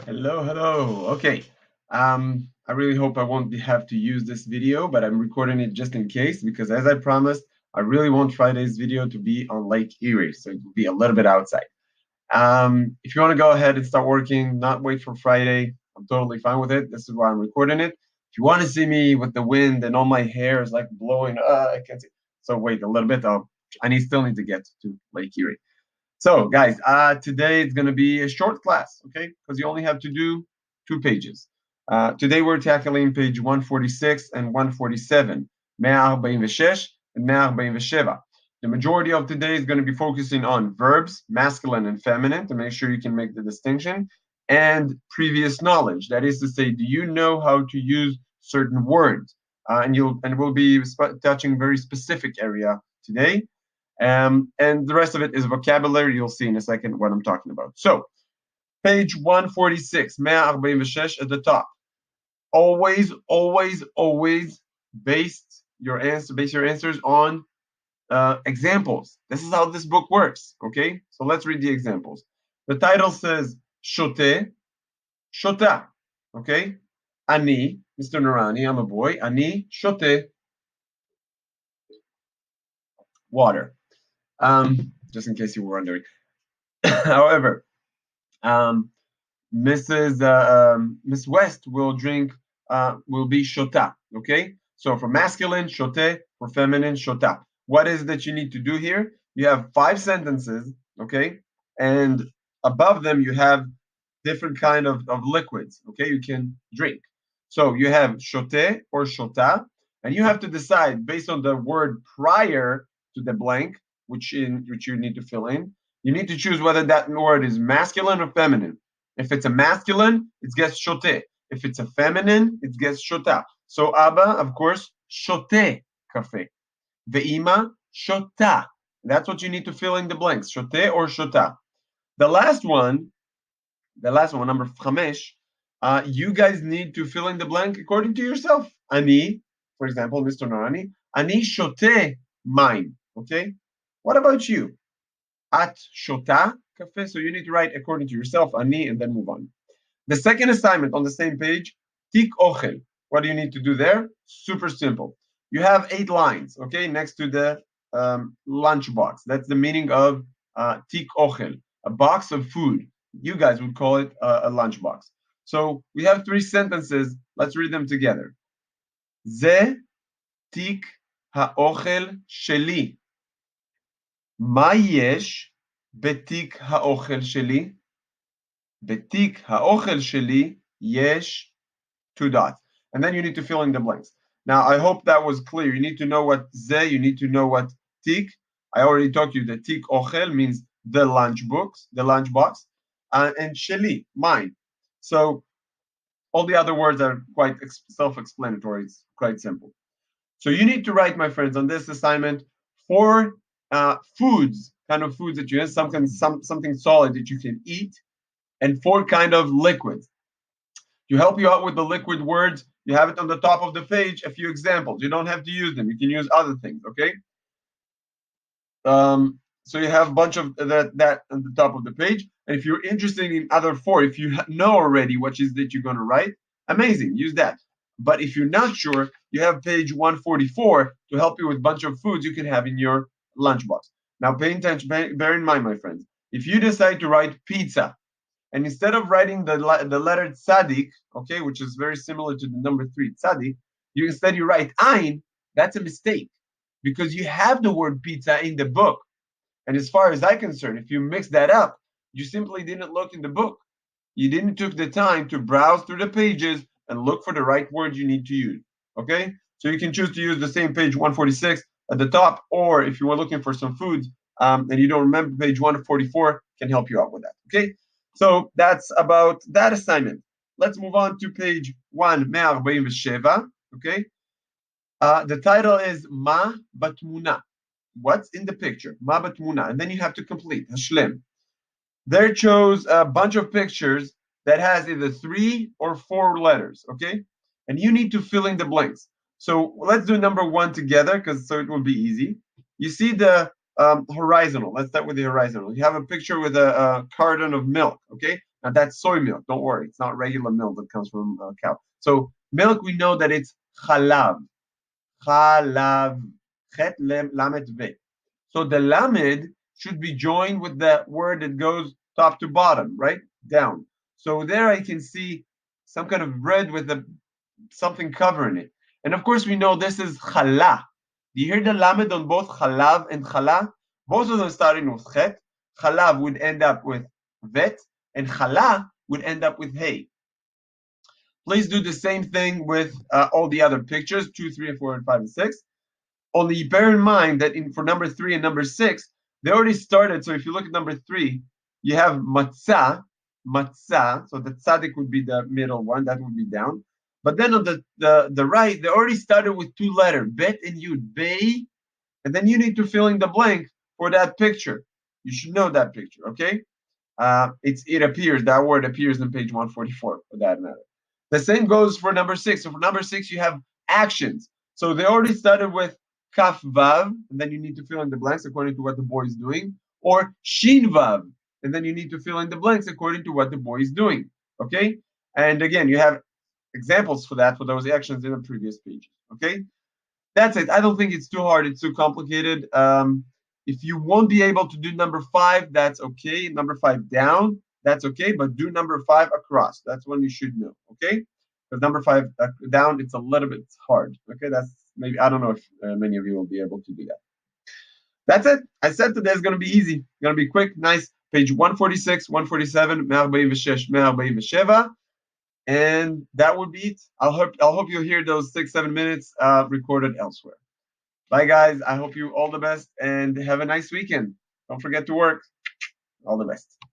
Hello, hello. Okay. I really hope I won't have to use this video, but I'm recording it just in case because as I promised, I really want Friday's video to be on Lake Erie, so it will be a little bit outside. If you want to go ahead and start working, not wait for Friday, I'm totally fine with it. This is why I'm recording it. If you want to see me with the wind and all my hair is like blowing, I can't see. So wait a little bit. Still need to get to Lake Erie. So, guys, today it's going to be a short class, okay? Because you only have to do 2 pages. Today we're tackling page 146 and 147, 146 and 147. The majority of today is going to be focusing on verbs, masculine and feminine, to make sure you can make the distinction, and previous knowledge. That is to say, do you know how to use certain words? And we'll be touching very specific area today. And the rest of it is vocabulary. You'll see in a second what I'm talking about. So, page 146, 146 at the top. Always, always, always base your answers on examples. This is how this book works. Okay, so let's read the examples. The title says shote, shota. Okay, ani, Mr. Narani, I'm a boy. Ani shote, water. Just in case you were wondering. However, Miss West will be shota. Okay, so for masculine shote, for feminine shota. What is that you need to do here? You have 5 sentences, okay, and above them you have different kind of liquids. Okay, you can drink. So you have shote or shota, and you have to decide based on the word prior to the blank, which you need to fill in. You need to choose whether that word is masculine or feminine. If it's a masculine, it gets shote. If it's a feminine, it gets shota. So Abba, of course, shote cafe. Ve'ima, shota. That's what you need to fill in the blanks, shote or shota. The last one, number chamesh, you guys need to fill in the blank according to yourself. Ani, for example, Mr. Narani, ani shote mine. Okay? What about you? At shota cafe. So you need to write according to yourself, ani, and then move on. The second assignment on the same page, tik ochel. What do you need to do there? Super simple. You have 8 lines, okay, next to the lunch box. That's the meaning of tik ochel, a box of food. You guys would call it a lunch box. So we have 3 sentences. Let's read them together. Ze tik haochel sheli. מה יש בתיק האוכל שלי? בתיק האוכל שלי יש 2 dots. And then you need to fill in the blanks. Now, I hope that was clear. You need to know what ze, you need to know what tik. I already told you that tik ochel means the lunch box, and sheli, mine. So all the other words are quite self-explanatory. It's quite simple. So you need to write, my friends, on this assignment 4 foods, kind of foods that you have, something solid that you can eat, and 4 kind of liquids. To help you out with the liquid words, you have it on the top of the page, a few examples. You don't have to use them. You can use other things, okay? So you have a bunch of that on the top of the page. And if you're interested in other 4, if you know already what is that you're going to write, amazing, use that. But if you're not sure, you have page 144 to help you with a bunch of foods you can have in your lunchbox. Now, pay attention, bear in mind, my friends, if you decide to write pizza, and instead of writing the letter tzadik, okay, which is very similar to the number 3, tzadik, you write ein. That's a mistake because you have the word pizza in the book. And as far as I'm concerned, if you mix that up, you simply didn't look in the book. You didn't took the time to browse through the pages and look for the right words you need to use. Okay? So you can choose to use the same page 146 at the top, or if you were looking for some foods and you don't remember, page 144 can help you out with that. Okay? So that's about that assignment. Let's move on to page 147. Okay? The title is Ma Batmuna. What's in the picture? Ma Batmuna. And then you have to complete. Hashlem. There chose a bunch of pictures that has either 3 or 4 letters. Okay? And you need to fill in the blanks. So let's do number 1 together, so it will be easy. You see the horizontal. Let's start with the horizontal. You have a picture with a carton of milk, okay? Now that's soy milk. Don't worry, it's not regular milk that comes from a cow. So milk, we know that it's chalav. Chalav. Chet lamed ve. So the lamed should be joined with the word that goes top to bottom, right? Down. So there I can see some kind of bread with something covering it. And of course, we know this is challah. Do you hear the lamed on both chalav and challah? Both of them starting with chet. Chalav would end up with vet, and challah would end up with hey. Please do the same thing with all the other pictures, 2, 3, and 4, and 5, and 6. Only bear in mind that for number 3 and number 6, they already started. So if you look at number 3, you have matzah, matzah. So the tzaddik would be the middle one, that would be down. But then on the right, they already started with 2 letters, bet and yud, bay, and then you need to fill in the blank for that picture. You should know that picture, okay? It appears, that word appears on page 144 for that matter. The same goes for number 6. So for number 6, you have actions. So they already started with kaf vav, and then you need to fill in the blanks according to what the boy is doing, or shin vav, and then you need to fill in the blanks according to what the boy is doing. Okay? And again, you have examples for that for those actions in the previous pages. Okay? That's it. I don't think it's too hard. It's too complicated. If you won't be able to do number 5, that's okay. Number 5 down, that's okay. But do number 5 across. That's one you should know. Okay? Because number 5 down, it's a little bit hard. Okay? That's maybe, I don't know if many of you will be able to do that. That's it. I said today is going to be easy. Going to be quick, nice. Page 146, 147, 146, 147. And that would be it. I'll hope you'll hear those 6-7 minutes recorded elsewhere. Bye guys. I hope you all the best and have a nice weekend. Don't forget to work. All the best.